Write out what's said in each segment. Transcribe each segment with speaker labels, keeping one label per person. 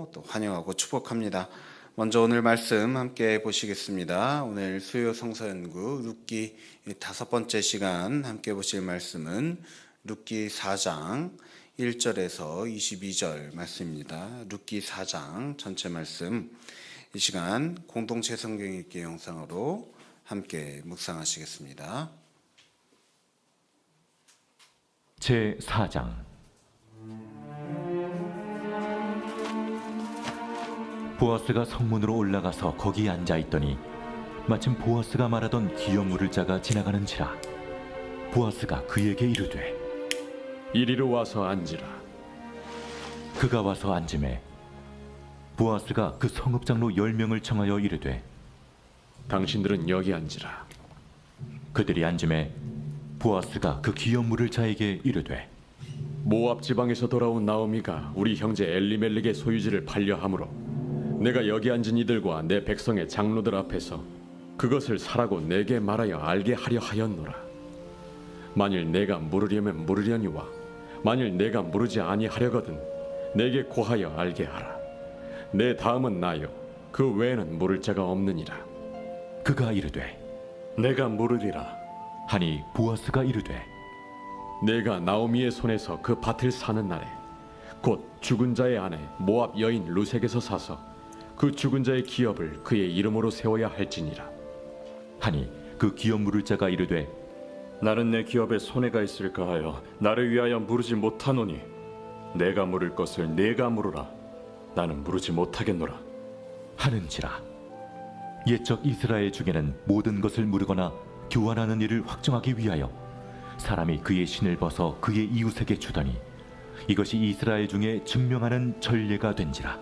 Speaker 1: 또 환영하고 축복합니다. 먼저 오늘 말씀 함께 보시겠습니다. 오늘 수요 성서연구 룻기 5번째 시간 함께 보실 말씀은 룻기 4장 1절에서 22절 말씀입니다. 룻기 4장 전체 말씀 이 시간 공동체 성경 읽기 영상으로 함께 묵상하시겠습니다.
Speaker 2: 제 4장. 보아스가 성문으로 올라가서 거기 앉아있더니 마침 보아스가 말하던 기업 물을 자가 지나가는지라. 보아스가 그에게 이르되
Speaker 3: 이리로 와서 앉으라.
Speaker 2: 그가 와서 앉음에 보아스가 그 성읍장로 10명을 청하여 이르되
Speaker 3: 당신들은 여기 앉으라.
Speaker 2: 그들이 앉음에 보아스가 그 기업 물을 자에게 이르되
Speaker 3: 모압 지방에서 돌아온 나오미가 우리 형제 엘리멜렉의 소유지를 팔려 함으로 내가 여기 앉은 이들과 내 백성의 장로들 앞에서 그것을 사라고 내게 말하여 알게 하려 하였노라. 만일 내가 물으려면 물으려니와 만일 내가 물으지 아니하려거든 내게 고하여 알게 하라. 내 다음은 나요 그 외에는 물을 자가 없느니라.
Speaker 2: 그가 이르되
Speaker 3: 내가 물으리라
Speaker 2: 하니 보아스가 이르되
Speaker 3: 내가 나오미의 손에서 그 밭을 사는 날에 곧 죽은 자의 아내 모압 여인 루색에서 사서 그 죽은 자의 기업을 그의 이름으로 세워야 할지니라.
Speaker 2: 하니 그 기업 물을 자가 이르되
Speaker 4: 나는 내 기업에 손해가 있을까 하여 나를 위하여 물으지 못하노니 내가 물을 것을 내가 물으라. 나는 물으지 못하겠노라
Speaker 2: 하는지라. 옛적 이스라엘 중에는 모든 것을 물으거나 교환하는 일을 확정하기 위하여 사람이 그의 신을 벗어 그의 이웃에게 주더니 이것이 이스라엘 중에 증명하는 전례가 된지라.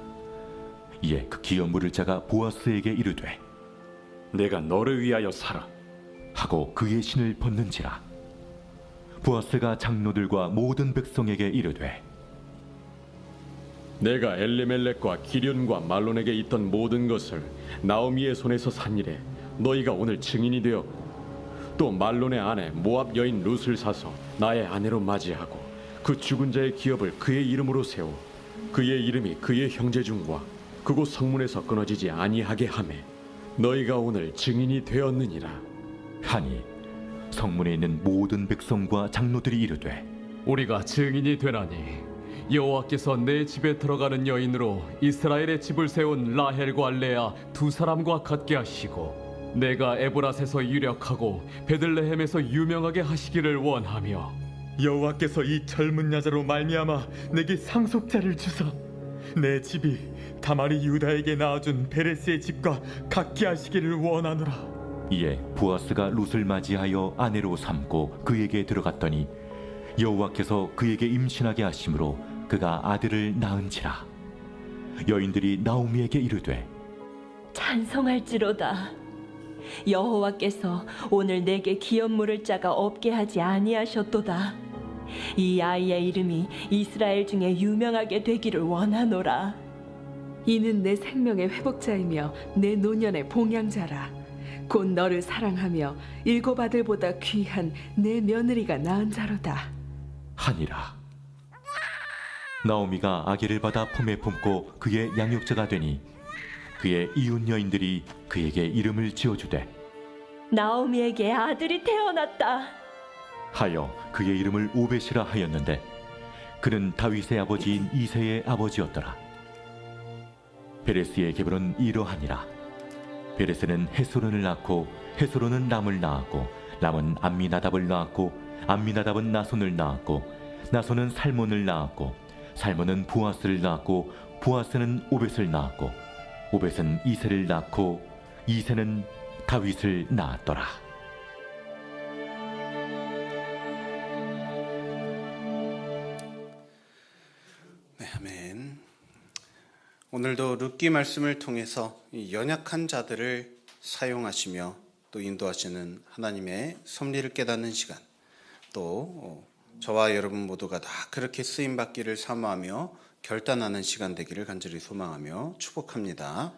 Speaker 2: 이에 그 기업 물을 자가 보아스에게 이르되
Speaker 4: 내가 너를 위하여 사라.
Speaker 2: 하고 그의 신을 벗는지라. 보아스가 장로들과 모든 백성에게 이르되
Speaker 3: 내가 엘리멜렉과 기륜과 말론에게 있던 모든 것을 나오미의 손에서 산 일에 너희가 오늘 증인이 되었고 또 말론의 아내 모압 여인 룻을 사서 나의 아내로 맞이하고 그 죽은 자의 기업을 그의 이름으로 세워 그의 이름이 그의 형제 중과 그곳 성문에서 끊어지지 아니하게 하매 너희가 오늘 증인이 되었느니라.
Speaker 2: 하니 성문에 있는 모든 백성과 장로들이 이르되
Speaker 5: 우리가 증인이 되나니 여호와께서 내 집에 들어가는 여인으로 이스라엘의 집을 세운 라헬과 레아 두 사람과 같게 하시고 내가 에브랏에서 유력하고 베들레헴에서 유명하게 하시기를 원하며
Speaker 6: 여호와께서 이 젊은 여자로 말미암아 내게 상속자를 주사 내 집이 다말이 유다에게 낳아준 베레스의 집과 같게 하시기를 원하노라.
Speaker 2: 이에 보아스가 룻을 맞이하여 아내로 삼고 그에게 들어갔더니 여호와께서 그에게 임신하게 하심으로 그가 아들을 낳은지라. 여인들이 나오미에게 이르되
Speaker 7: 찬송할지로다. 여호와께서 오늘 내게 기업 물을 자가 없게 하지 아니하셨도다. 이 아이의 이름이 이스라엘 중에 유명하게 되기를 원하노라.
Speaker 8: 이는 내 생명의 회복자이며 내 노년의 봉양자라. 곧 너를 사랑하며 일곱 아들보다 귀한 내 며느리가 낳은 자로다.
Speaker 2: 하니라. 나오미가 아기를 받아 품에 품고 그의 양육자가 되니 그의 이웃 여인들이 그에게 이름을 지어주되
Speaker 7: 나오미에게 아들이 태어났다
Speaker 2: 하여 그의 이름을 오벳이라 하였는데 그는 다윗의 아버지인 이새의 아버지였더라. 베레스의 계보는 이러하니라. 베레스는 헤스론을 낳고 헤스론은 람을 낳았고 람은 암미나답을 낳았고 암미나답은 나손을 낳았고 나손은 살몬을 낳았고 살몬은 보아스를 낳았고 보아스는 오벳을 낳았고 오벳은 이새를 낳고 이새는 다윗을 낳았더라.
Speaker 1: 네, 아멘. 오늘도 룻기 말씀을 통해서 이 연약한 자들을 사용하시며 또 인도하시는 하나님의 섭리를 깨닫는 시간, 또 저와 여러분 모두가 다 그렇게 쓰임받기를 사모하며 결단하는 시간 되기를 간절히 소망하며 축복합니다.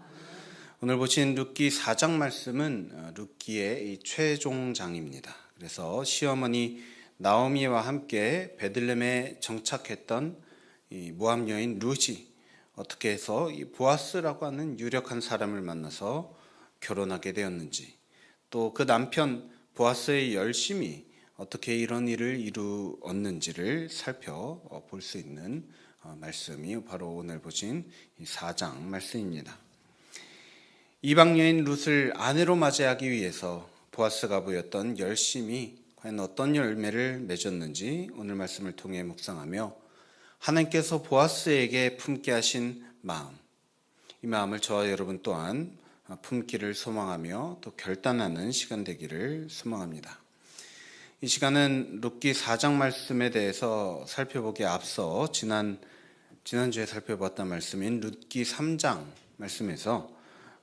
Speaker 1: 오늘 보신 룻기 4장 말씀은 룻기의 이 최종장입니다. 그래서 시어머니 나오미와 함께 베들레헴에 정착했던 이 모압 여인 룻이 어떻게 해서 이 보아스라고 하는 유력한 사람을 만나서 결혼하게 되었는지, 또 그 남편 보아스의 열심이 어떻게 이런 일을 이루었는지를 살펴볼 수 있는 말씀이 바로 오늘 보신 이 4장 말씀입니다. 이방 여인 룻을 아내로 맞이하기 위해서 보아스가 보였던 열심이 과연 어떤 열매를 맺었는지 오늘 말씀을 통해 묵상하며 하나님께서 보아스에게 품게 하신 마음, 이 마음을 저와 여러분 또한 품기를 소망하며 또 결단하는 시간 되기를 소망합니다. 이 시간은 룻기 4장 말씀에 대해서 살펴보기에 앞서 지난주에 살펴봤던 말씀인 룻기 3장 말씀에서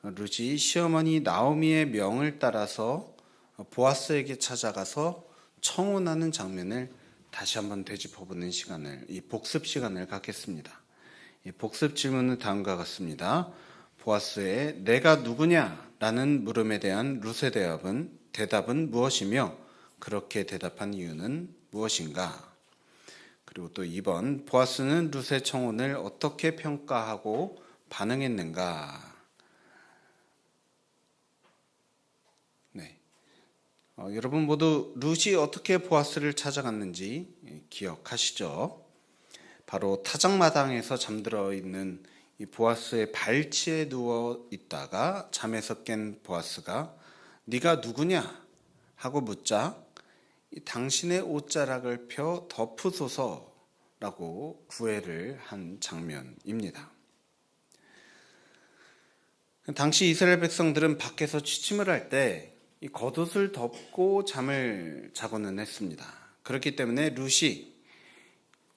Speaker 1: 룻이 시어머니 나오미의 명을 따라서 보아스에게 찾아가서 청혼하는 장면을 다시 한번 되짚어보는 시간을, 이 복습 시간을 갖겠습니다. 이 복습 질문은 다음과 같습니다. 보아스의 내가 누구냐라는 물음에 대한 룻의 대답은 무엇이며 그렇게 대답한 이유는 무엇인가? 그리고 또 2번, 보아스는 룻의 청혼을 어떻게 평가하고 반응했는가? 네, 여러분 모두 룻이 어떻게 보아스를 찾아갔는지 기억하시죠? 바로 타작마당에서 잠들어 있는 이 보아스의 발치에 누워 있다가 잠에서 깬 보아스가 네가 누구냐 하고 묻자 당신의 옷자락을 펴 덮으소서라고 구애를 한 장면입니다. 당시 이스라엘 백성들은 밖에서 취침을 할 때 이 겉옷을 덮고 잠을 자고는 했습니다. 그렇기 때문에 룻이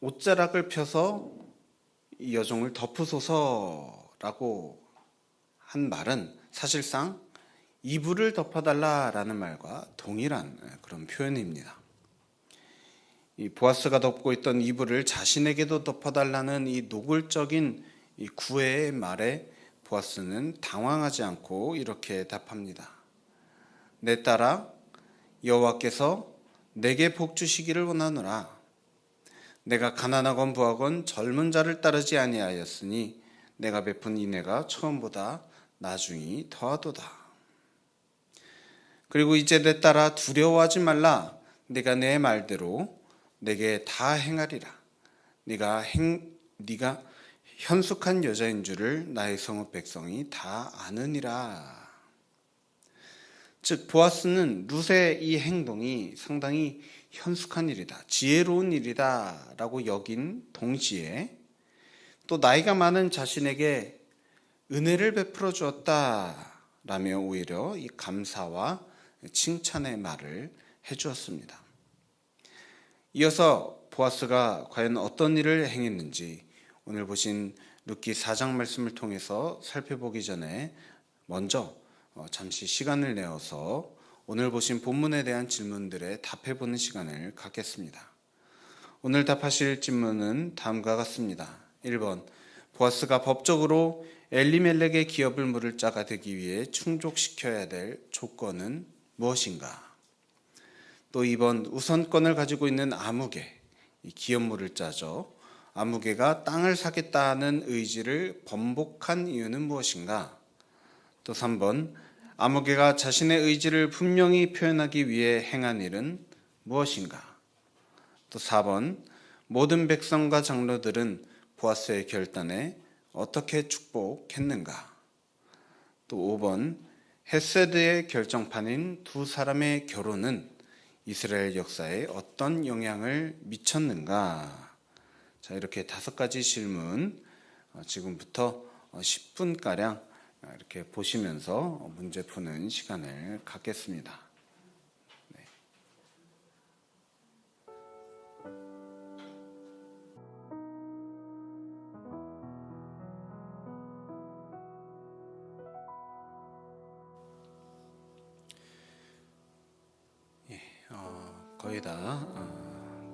Speaker 1: 옷자락을 펴서 이 여종을 덮으소서라고 한 말은 사실상 이불을 덮어달라라는 말과 동일한 그런 표현입니다. 이 보아스가 덮고 있던 이불을 자신에게도 덮어달라는 이 노골적인 이 구애의 말에 보아스는 당황하지 않고 이렇게 답합니다. 내 딸아, 여호와께서 내게 복 주시기를 원하노라. 내가 가난하건 부하건 젊은 자를 따르지 아니하였으니 내가 베푼 인애가 처음보다 나중이 더하도다. 그리고 이제 내 딸아, 두려워하지 말라. 내가 내 말대로 내게 다 행하리라. 네가 현숙한 여자인 줄을 나의 성읍 백성이 다 아느니라. 즉 보아스는 룻의 이 행동이 상당히 현숙한 일이다, 지혜로운 일이다 라고 여긴 동시에 또 나이가 많은 자신에게 은혜를 베풀어 주었다 라며 오히려 이 감사와 칭찬의 말을 해주었습니다. 이어서 보아스가 과연 어떤 일을 행했는지 오늘 보신 룻기 4장 말씀을 통해서 살펴보기 전에 먼저 잠시 시간을 내어서 오늘 보신 본문에 대한 질문들에 답해보는 시간을 갖겠습니다. 오늘 답하실 질문은 다음과 같습니다. 1번, 보아스가 법적으로 엘리멜렉의 기업을 물을 자가 되기 위해 충족시켜야 될 조건은 무엇인가? 또 2번, 우선권을 가지고 있는 아무개, 이 기업 물을 자죠. 아무개가 땅을 사겠다는 의지를 번복한 이유는 무엇인가? 또 3번, 아무개가 자신의 의지를 분명히 표현하기 위해 행한 일은 무엇인가? 또 4번, 모든 백성과 장로들은 보아스의 결단에 어떻게 축복했는가? 또 5번, 헤세드의 결정판인 두 사람의 결혼은 이스라엘 역사에 어떤 영향을 미쳤는가? 자, 이렇게 5가지 질문 지금부터 10분가량 이렇게 보시면서 문제 푸는 시간을 갖겠습니다. 네. 거의 다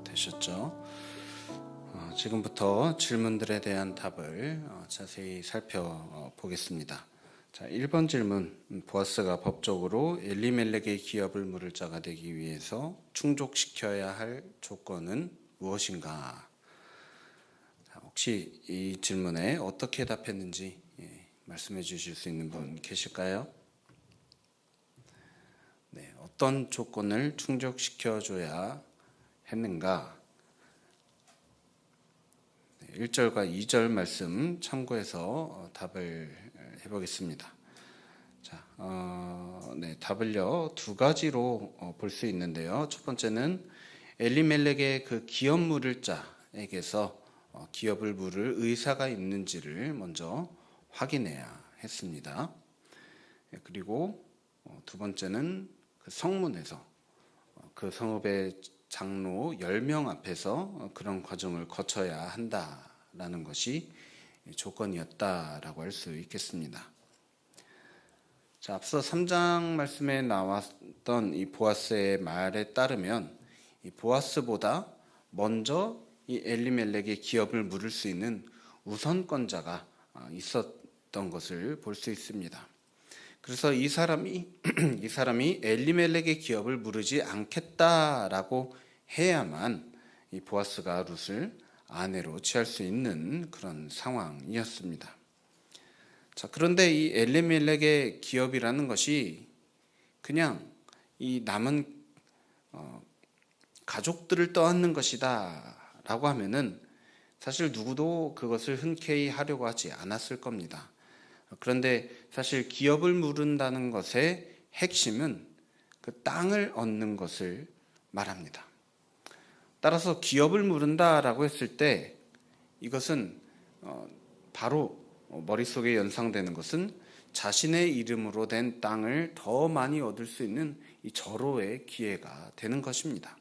Speaker 1: 되셨죠? 지금부터 질문들에 대한 답을 자세히 살펴보겠습니다. 자, 1번 질문, 보아스가 법적으로 엘리멜렉의 기업을 물을 자가 되기 위해서 충족시켜야 할 조건은 무엇인가? 혹시 이 질문에 어떻게 답했는지 말씀해 주실 수 있는 분 계실까요? 네, 어떤 조건을 충족시켜줘야 했는가? 1절과 2절 말씀 참고해서 답을 해보겠습니다. 자, 답을요 두 가지로 볼 수 있는데요. 첫 번째는 엘리멜렉의 그 기업 물을 자에게서 기업을 물을 의사가 있는지를 먼저 확인해야 했습니다. 그리고 두 번째는 그 성문에서 그 성읍의 장로 10명 앞에서 그런 과정을 거쳐야 한다라는 것이 조건이었다라고 할 수 있겠습니다. 자, 앞서 3장 말씀에 나왔던 이 보아스의 말에 따르면 이 보아스보다 먼저 이 엘리멜렉의 기업을 물을 수 있는 우선권자가 있었던 것을 볼 수 있습니다. 그래서 이 사람이 엘리멜렉의 기업을 물으지 않겠다라고 해야만 이 보아스가 룻을 아내로 취할 수 있는 그런 상황이었습니다. 자, 그런데 이 엘리멜렉의 기업이라는 것이 그냥 이 남은 가족들을 떠안는 것이다라고 하면은 사실 누구도 그것을 흔쾌히 하려고 하지 않았을 겁니다. 그런데 사실 기업을 물은다는 것의 핵심은 그 땅을 얻는 것을 말합니다. 따라서 기업을 물은다라고 했을 때 이것은 바로 머릿속에 연상되는 것은 자신의 이름으로 된 땅을 더 많이 얻을 수 있는 이 절호의 기회가 되는 것입니다.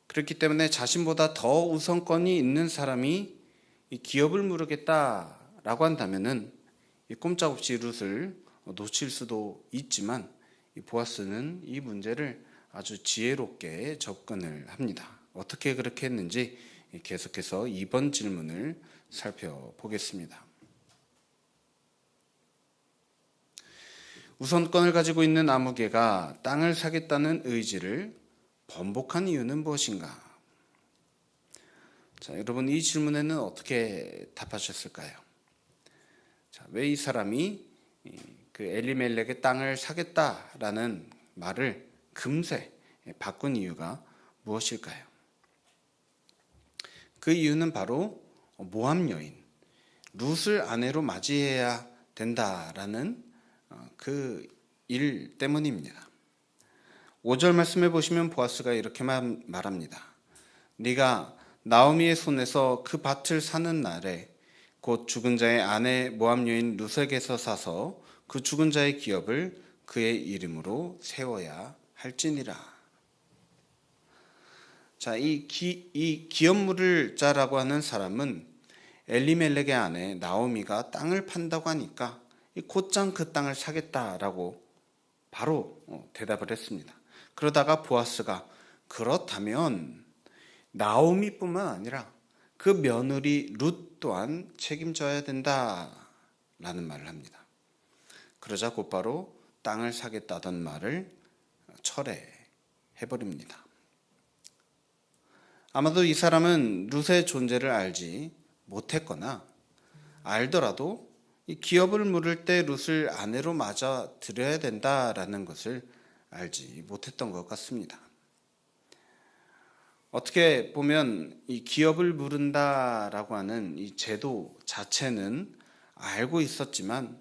Speaker 1: 그렇기 때문에 자신보다 더 우선권이 있는 사람이 이 기업을 물으겠다라고 한다면은 이 꼼짝없이 룻을 놓칠 수도 있지만 이 보아스는 이 문제를 아주 지혜롭게 접근을 합니다. 어떻게 그렇게 했는지 계속해서 2번 질문을 살펴보겠습니다. 우선권을 가지고 있는 아무개가 땅을 사겠다는 의지를 번복한 이유는 무엇인가? 자, 여러분 이 질문에는 어떻게 답하셨을까요? 자, 왜 이 사람이 그 엘리멜렉의 땅을 사겠다라는 말을 금세 바꾼 이유가 무엇일까요? 그 이유는 바로 모함 여인 룻을 아내로 맞이해야 된다라는 그 일 때문입니다. 5절 말씀해 보시면 보아스가 이렇게 말합니다. 네가 나오미의 손에서 그 밭을 사는 날에 곧 죽은 자의 아내 모함 여인 룻에게서 사서 그 죽은 자의 기업을 그의 이름으로 세워야 할지니라. 자, 이 기업 물을 자라고 하는 사람은 엘리멜렉의 아내 나오미가 땅을 판다고 하니까 곧장 그 땅을 사겠다라고 바로 대답을 했습니다. 그러다가 보아스가 그렇다면 나오미뿐만 아니라 그 며느리 룻 또한 책임져야 된다라는 말을 합니다. 그러자 곧바로 땅을 사겠다던 말을 철회해버립니다. 아마도 이 사람은 룻의 존재를 알지 못했거나 알더라도 이 기업을 물을 때 룻을 아내로 맞아 들여야 된다라는 것을 알지 못했던 것 같습니다. 어떻게 보면 이 기업을 물은다라고 하는 이 제도 자체는 알고 있었지만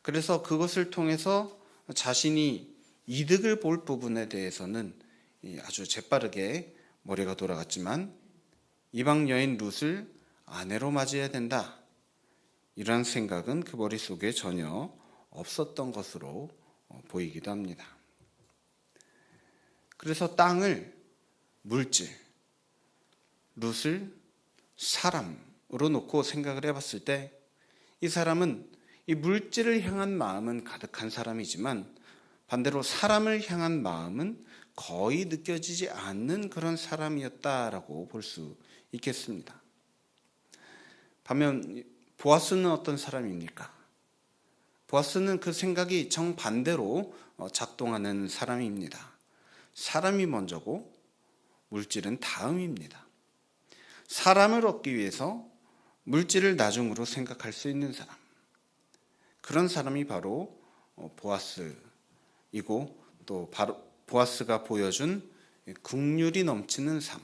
Speaker 1: 그래서 그것을 통해서 자신이 이득을 볼 부분에 대해서는 아주 재빠르게 머리가 돌아갔지만 이방 여인 룻을 아내로 맞이해야 된다. 이런 생각은 그 머릿속에 전혀 없었던 것으로 보이기도 합니다. 그래서 땅을 물질, 룻을 사람으로 놓고 생각을 해봤을 때 이 사람은 이 물질을 향한 마음은 가득한 사람이지만 반대로 사람을 향한 마음은 거의 느껴지지 않는 그런 사람이었다라고 볼 수 있겠습니다. 반면 보아스는 어떤 사람입니까? 보아스는 그 생각이 정반대로 작동하는 사람입니다. 사람이 먼저고 물질은 다음입니다. 사람을 얻기 위해서 물질을 나중으로 생각할 수 있는 사람, 그런 사람이 바로 보아스이고, 또 바로 보아스가 보여준 긍휼이 넘치는 삶,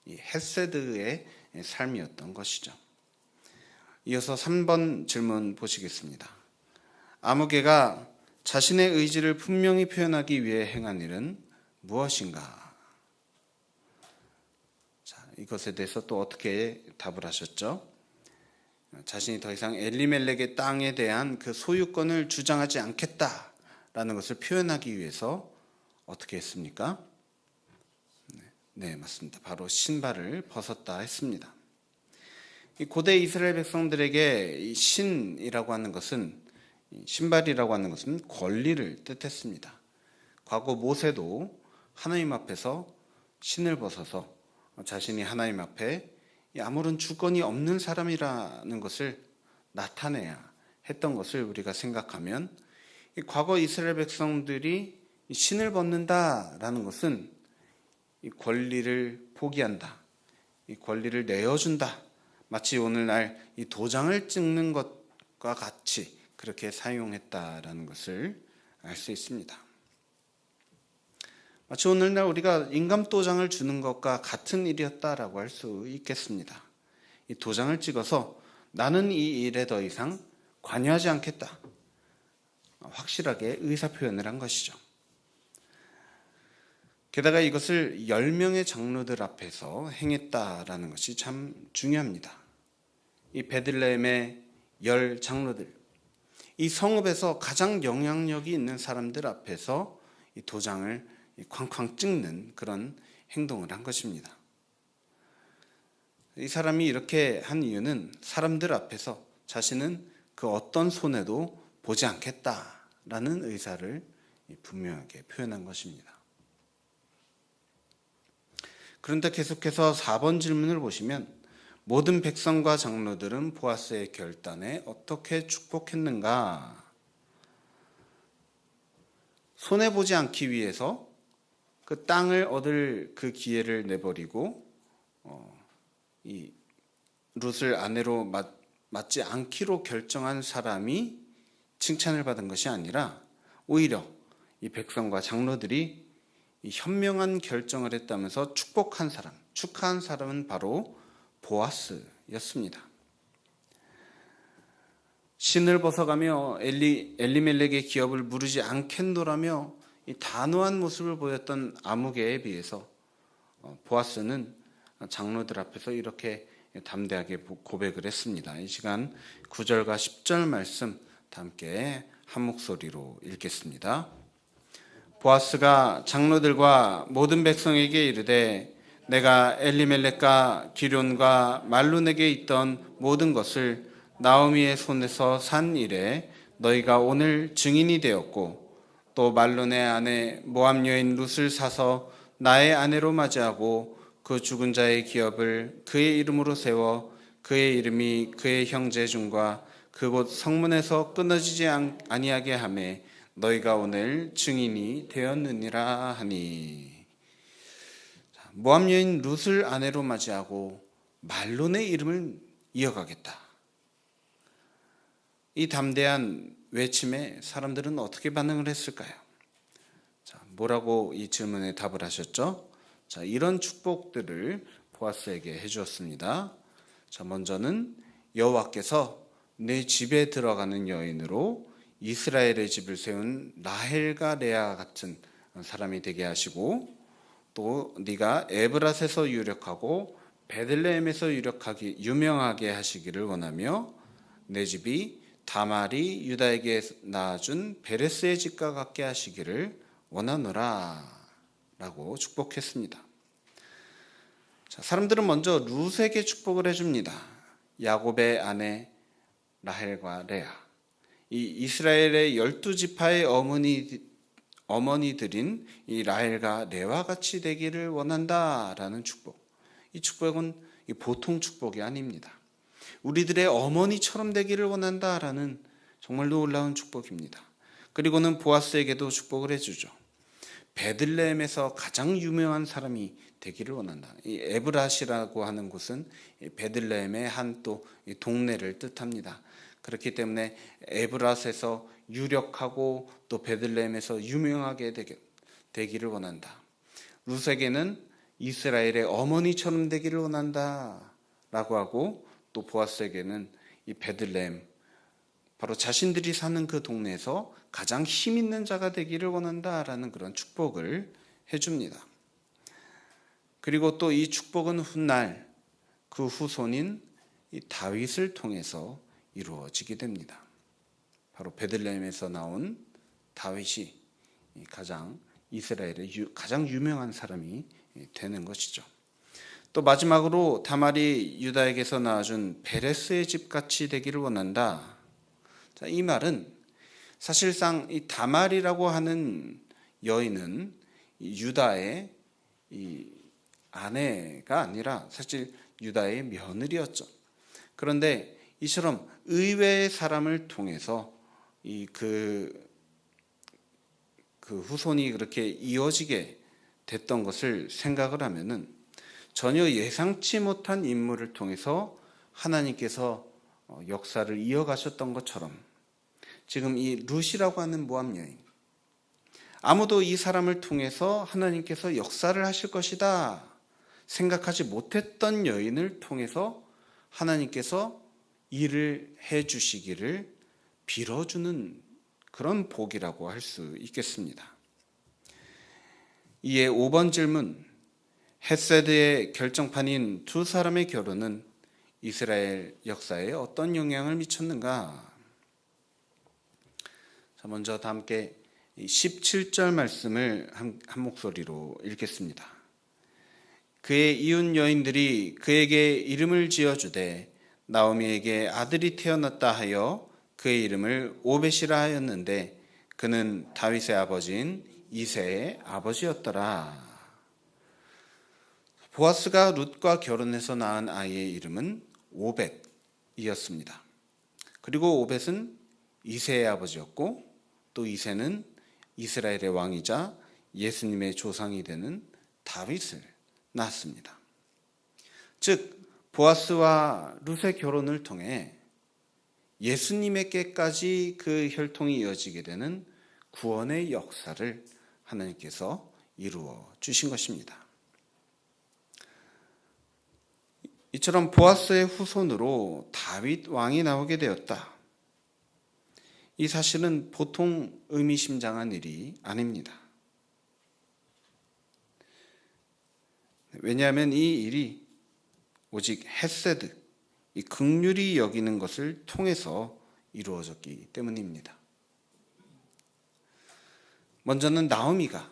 Speaker 1: 이 헤세드의 삶이었던 것이죠. 이어서 3번 질문 보시겠습니다. 아무개가 자신의 의지를 분명히 표현하기 위해 행한 일은 무엇인가? 자, 이것에 대해서 또 어떻게 답을 하셨죠? 자신이 더 이상 엘리멜렉의 땅에 대한 그 소유권을 주장하지 않겠다라는 것을 표현하기 위해서 어떻게 했습니까? 네, 맞습니다. 바로 신발을 벗었다 했습니다. 이 고대 이스라엘 백성들에게 이 신이라고 하는 것은, 신발이라고 하는 것은 권리를 뜻했습니다. 과거 모세도 하나님 앞에서 신을 벗어서 자신이 하나님 앞에 아무런 주권이 없는 사람이라는 것을 나타내야 했던 것을 우리가 생각하면, 과거 이스라엘 백성들이 신을 벗는다라는 것은 이 권리를 포기한다, 이 권리를 내어준다, 마치 오늘날 이 도장을 찍는 것과 같이 그렇게 사용했다라는 것을 알 수 있습니다. 마치 오늘날 우리가 인감도장을 주는 것과 같은 일이었다라고 할 수 있겠습니다. 이 도장을 찍어서 나는 이 일에 더 이상 관여하지 않겠다, 확실하게 의사표현을 한 것이죠. 게다가 이것을 10명의 장로들 앞에서 행했다라는 것이 참 중요합니다. 이 베들레헴의 10 장로들, 이 성읍에서 가장 영향력이 있는 사람들 앞에서 이 도장을 쾅쾅 찍는 그런 행동을 한 것입니다. 이 사람이 이렇게 한 이유는 사람들 앞에서 자신은 그 어떤 손해도 보지 않겠다라는 의사를 분명하게 표현한 것입니다. 그런데 계속해서 4번 질문을 보시면, 모든 백성과 장로들은 보아스의 결단에 어떻게 축복했는가? 손해보지 않기 위해서 그 땅을 얻을 그 기회를 내버리고 이 룻을 아내로 맞지 않기로 결정한 사람이 칭찬을 받은 것이 아니라, 오히려 이 백성과 장로들이 이 현명한 결정을 했다면서 축복한 사람, 축하한 사람은 바로 보아스였습니다. 신을 벗어가며 엘리멜렉의 기업을 무르지 않겠노라며 이 단호한 모습을 보였던 아무개에 비해서 보아스는 장로들 앞에서 이렇게 담대하게 고백을 했습니다. 이 시간 9절과 10절 말씀 다 함께 한 목소리로 읽겠습니다. 보아스가 장로들과 모든 백성에게 이르되, 내가 엘리멜렉과 기럨과 말론에게 있던 모든 것을 나오미의 손에서 산 이래 너희가 오늘 증인이 되었고, 또 말론의 아내 모압 여인 룻을 사서 나의 아내로 맞이하고 그 죽은 자의 기업을 그의 이름으로 세워 그의 이름이 그의 형제 중과 그곳 성문에서 끊어지지 아니하게 하매 너희가 오늘 증인이 되었느니라 하니. 모압 여인 룻을 아내로 맞이하고 말론의 이름을 이어가겠다. 이 담대한 외침에 사람들은 어떻게 반응을 했을까요? 자, 뭐라고 이 질문에 답을 하셨죠? 자, 이런 축복들을 보아스에게 해주었습니다. 자, 먼저는 여호와께서 내 집에 들어가는 여인으로 이스라엘의 집을 세운 라헬과 레아 같은 사람이 되게 하시고, 또 네가 에브랏에서 유력하고 베들레헴에서 유명하게 하시기를 원하며, 내 집이 다말이 유다에게 낳아준 베레스의 집과 같게 하시기를 원하노라 라고 축복했습니다. 자, 사람들은 먼저 룻에게 축복을 해줍니다. 야곱의 아내 라헬과 레아, 이 이스라엘의 12지파의 어머니들인 이 라헬과 레아와 같이 되기를 원한다라는 축복. 이 축복은 보통 축복이 아닙니다. 우리들의 어머니처럼 되기를 원한다라는 정말 놀라운 축복입니다. 그리고는 보아스에게도 축복을 해주죠. 베들레헴에서 가장 유명한 사람이 되기를 원한다. 이 에브라시라고 하는 곳은 베들레헴의 한 또 동네를 뜻합니다. 그렇기 때문에 에브라스에서 유력하고 또 베들레헴에서 유명하게 되기를 원한다. 룻에게는 이스라엘의 어머니처럼 되기를 원한다 라고 하고, 또 보아스에게는 이 베들레헴, 바로 자신들이 사는 그 동네에서 가장 힘 있는 자가 되기를 원한다라는 그런 축복을 해줍니다. 그리고 또 이 축복은 훗날 그 후손인 이 다윗을 통해서 이루어지게 됩니다. 바로 베들레헴에서 나온 다윗이 가장 이스라엘의 가장 유명한 사람이 되는 것이죠. 또 마지막으로 다말이 유다에게서 낳아준 베레스의 집같이 되기를 원한다. 자, 이 말은 사실상 이 다말이라고 하는 여인은 유다의 이 아내가 아니라 사실 유다의 며느리였죠. 그런데 이처럼 의외의 사람을 통해서 그 후손이 그렇게 이어지게 됐던 것을 생각을 하면은 전혀 예상치 못한 인물을 통해서 하나님께서 역사를 이어가셨던 것처럼 지금 이 룻이라고 하는 모압 여인, 아무도 이 사람을 통해서 하나님께서 역사를 하실 것이다 생각하지 못했던 여인을 통해서 하나님께서 일을 해주시기를 빌어주는 그런 복이라고 할 수 있겠습니다. 이에 5번 질문, 헷세드의 결정판인 두 사람의 결혼은 이스라엘 역사에 어떤 영향을 미쳤는가? 자, 먼저 다 함께 17절 말씀을 한 목소리로 읽겠습니다. 그의 이웃 여인들이 그에게 이름을 지어주되 나오미에게 아들이 태어났다 하여 그의 이름을 오벳이라 하였는데 그는 다윗의 아버지인 이새의 아버지였더라. 보아스가 룻과 결혼해서 낳은 아이의 이름은 오벳이었습니다. 그리고 오벳은 이새의 아버지였고, 또 이새는 이스라엘의 왕이자 예수님의 조상이 되는 다윗을 낳았습니다. 즉 보아스와 룻의 결혼을 통해 예수님에게까지 그 혈통이 이어지게 되는 구원의 역사를 하나님께서 이루어 주신 것입니다. 이처럼 보아스의 후손으로 다윗 왕이 나오게 되었다. 이 사실은 보통 의미심장한 일이 아닙니다. 왜냐하면 이 일이 오직 헷세드, 이 긍휼히 여기는 것을 통해서 이루어졌기 때문입니다. 먼저는 나오미가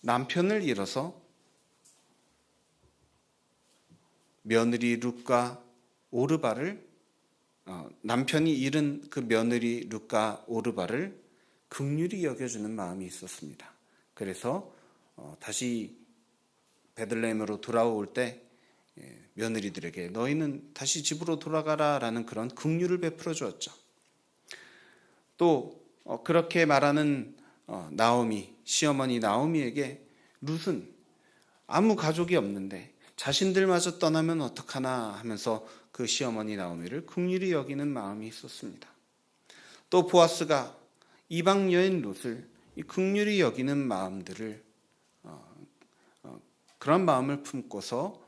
Speaker 1: 남편을 잃어서 며느리 룻과 오르바를 남편이 잃은 그 며느리 룻과 오르바를 긍휼히 여겨주는 마음이 있었습니다. 그래서 다시 베들레헴으로 돌아올 때 며느리들에게 너희는 다시 집으로 돌아가라라는 그런 긍휼을 베풀어 주었죠. 또 그렇게 말하는 나오미, 시어머니 나오미에게 룻은 아무 가족이 없는데 자신들마저 떠나면 어떡하나 하면서 그 시어머니 나오미를 긍휼히 여기는 마음이 있었습니다. 또 보아스가 이방 여인 룻을 긍휼히 여기는 마음들을 그런 마음을 품고서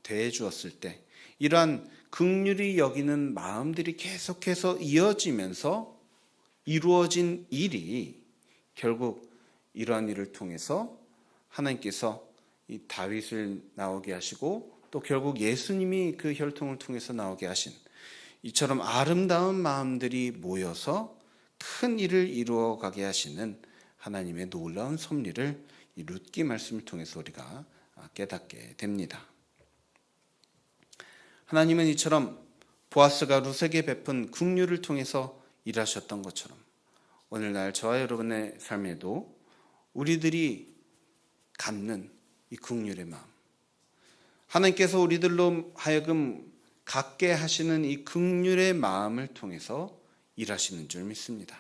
Speaker 1: 대해 주었을 때 이러한 긍휼히 여기는 마음들이 계속해서 이어지면서 이루어진 일이 결국 이러한 일을 통해서 하나님께서 이 다윗을 나오게 하시고 또 결국 예수님이 그 혈통을 통해서 나오게 하신 이처럼 아름다운 마음들이 모여서 큰 일을 이루어가게 하시는 하나님의 놀라운 섭리를 이 룻기 말씀을 통해서 우리가 깨닫게 됩니다. 하나님은 이처럼 보아스가 룻에게 베푼 긍휼을 통해서 일하셨던 것처럼 오늘날 저와 여러분의 삶에도 우리들이 갖는 이 긍휼의 마음, 하나님께서 우리들로 하여금 갖게 하시는 이 긍휼의 마음을 통해서 일하시는 줄 믿습니다.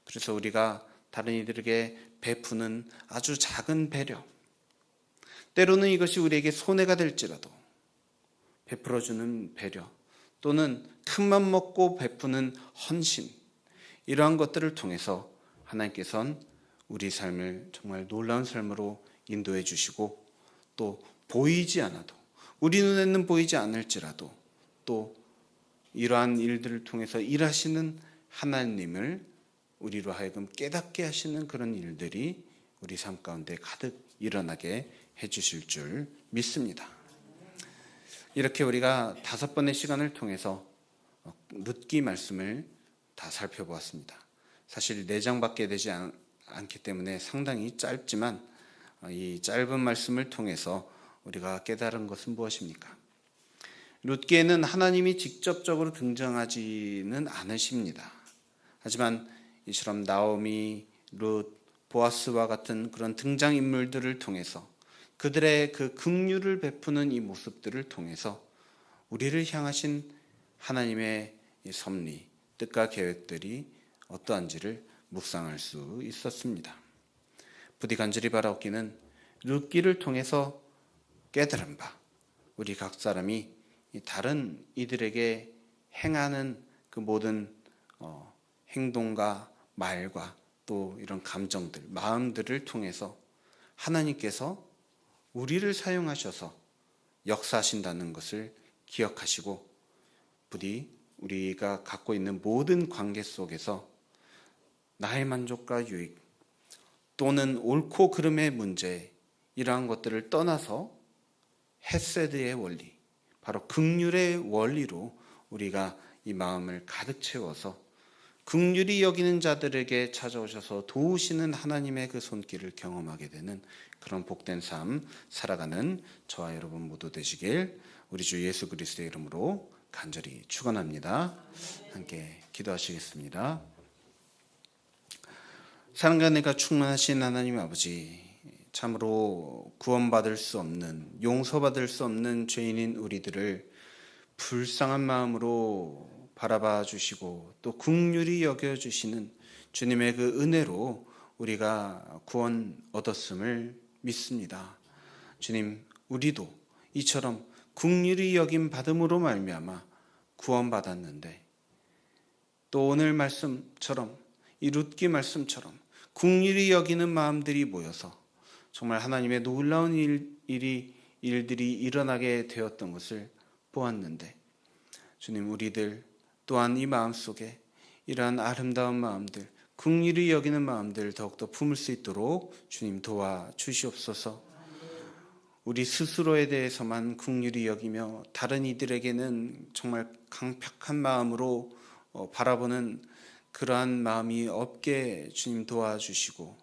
Speaker 1: 그래서 우리가 다른 이들에게 베푸는 아주 작은 배려, 때로는 이것이 우리에게 손해가 될지라도 베풀어주는 배려 또는 큰맘 먹고 베푸는 헌신, 이러한 것들을 통해서 하나님께서는 우리 삶을 정말 놀라운 삶으로 인도해 주시고, 또 보이지 않아도, 우리 눈에는 보이지 않을지라도 또 이러한 일들을 통해서 일하시는 하나님을 우리로 하여금 깨닫게 하시는 그런 일들이 우리 삶 가운데 가득 일어나게 해주실 줄 믿습니다. 이렇게 우리가 5번의 시간을 통해서 룻기 말씀을 다 살펴보았습니다. 사실 4장밖에 되지 않기 때문에 상당히 짧지만, 이 짧은 말씀을 통해서 우리가 깨달은 것은 무엇입니까? 룻기에는 하나님이 직접적으로 등장하지는 않으십니다. 하지만 이처럼 나오미, 룻, 보아스와 같은 그런 등장인물들을 통해서 그들의 그 긍휼을 베푸는 이 모습들을 통해서 우리를 향하신 하나님의 이 섭리, 뜻과 계획들이 어떠한지를 묵상할 수 있었습니다. 부디 간절히 바라옵기는 룻기를 통해서 깨달은 바, 우리 각 사람이 다른 이들에게 행하는 그 모든 행동과 말과 또 이런 감정들, 마음들을 통해서 하나님께서 우리를 사용하셔서 역사하신다는 것을 기억하시고, 부디 우리가 갖고 있는 모든 관계 속에서 나의 만족과 유익 또는 옳고 그름의 문제, 이러한 것들을 떠나서 헤세드의 원리, 바로 긍휼의 원리로 우리가 이 마음을 가득 채워서 긍휼히 여기는 자들에게 찾아오셔서 도우시는 하나님의 그 손길을 경험하게 되는 그런 복된 삶 살아가는 저와 여러분 모두 되시길 우리 주 예수 그리스도의 이름으로 간절히 축원합니다. 함께 기도하시겠습니다. 사랑과 은혜가 충만하신 하나님 아버지, 참으로 구원받을 수 없는, 용서받을 수 없는 죄인인 우리들을 불쌍한 마음으로 바라봐 주시고 또 긍휼히 여겨 주시는 주님의 그 은혜로 우리가 구원 얻었음을 믿습니다. 주님, 우리도 이처럼 긍휼히 여김 받음으로 말미암아 구원받았는데, 또 오늘 말씀처럼, 이 룻기 말씀처럼 긍휼히 여기는 마음들이 모여서 정말 하나님의 놀라운 일들이 일어나게 되었던 것을 보았는데, 주님, 우리들 또한 이 마음속에 이러한 아름다운 마음들, 긍휼히 여기는 마음들 더욱더 품을 수 있도록 주님 도와주시옵소서. 우리 스스로에 대해서만 긍휼히 여기며 다른 이들에게는 정말 강팍한 마음으로 바라보는 그러한 마음이 없게 주님 도와주시고,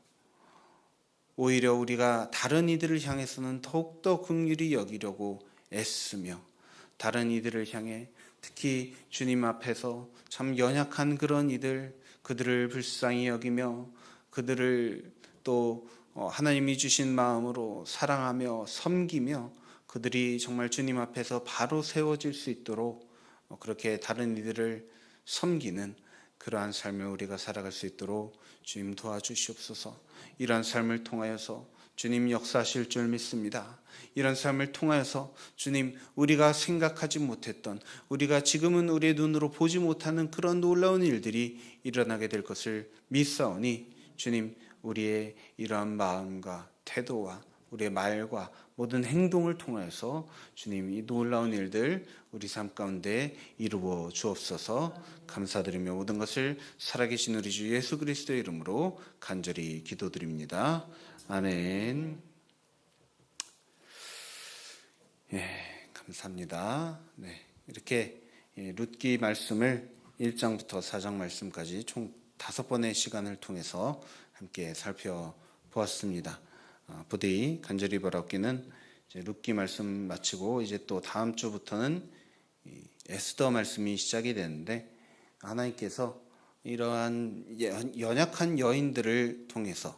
Speaker 1: 오히려 우리가 다른 이들을 향해서는 더욱더 긍휼히 여기려고 애쓰며 다른 이들을 향해 특히 주님 앞에서 참 연약한 그런 이들, 그들을 불쌍히 여기며 그들을 또 하나님이 주신 마음으로 사랑하며 섬기며 그들이 정말 주님 앞에서 바로 세워질 수 있도록 그렇게 다른 이들을 섬기는 그러한 삶을 우리가 살아갈 수 있도록 주님 도와주시옵소서. 이러한 삶을 통하여서 주님 역사하실 줄 믿습니다. 이런 삶을 통하여서 주님, 우리가 생각하지 못했던, 우리가 지금은 우리의 눈으로 보지 못하는 그런 놀라운 일들이 일어나게 될 것을 믿사오니, 주님, 우리의 이러한 마음과 태도와 우리의 말과 모든 행동을 통하여서 주님, 이 놀라운 일들 우리 삶 가운데 이루어 주옵소서. 감사드리며 모든 것을 살아계신 우리 주 예수 그리스도의 이름으로 간절히 기도드립니다. 아멘. 감사합니다. 이렇게 룻기 말씀을 1장부터 4장 말씀까지 총 5번의 시간을 통해서 함께 살펴보았습니다. 부디 간절히 바라옵기는 룻기 말씀 마치고 이제 또 다음 주부터는 에스더 말씀이 시작이 되는데, 하나님께서 이러한 연약한 여인들을 통해서,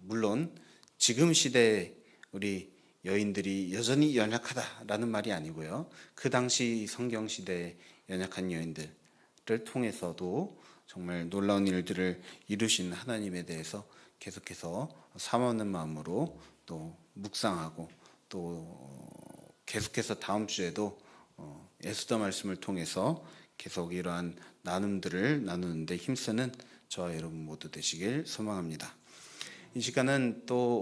Speaker 1: 물론 지금 시대에 우리 여인들이 여전히 연약하다라는 말이 아니고요, 그 당시 성경 시대의 연약한 여인들을 통해서도 정말 놀라운 일들을 이루신 하나님에 대해서 계속해서 사모하는 마음으로 또 묵상하고 또 계속해서 다음 주에도 에스더 말씀을 통해서 계속 이러한 나눔들을 나누는데 힘쓰는 저와 여러분 모두 되시길 소망합니다. 이 시간은 또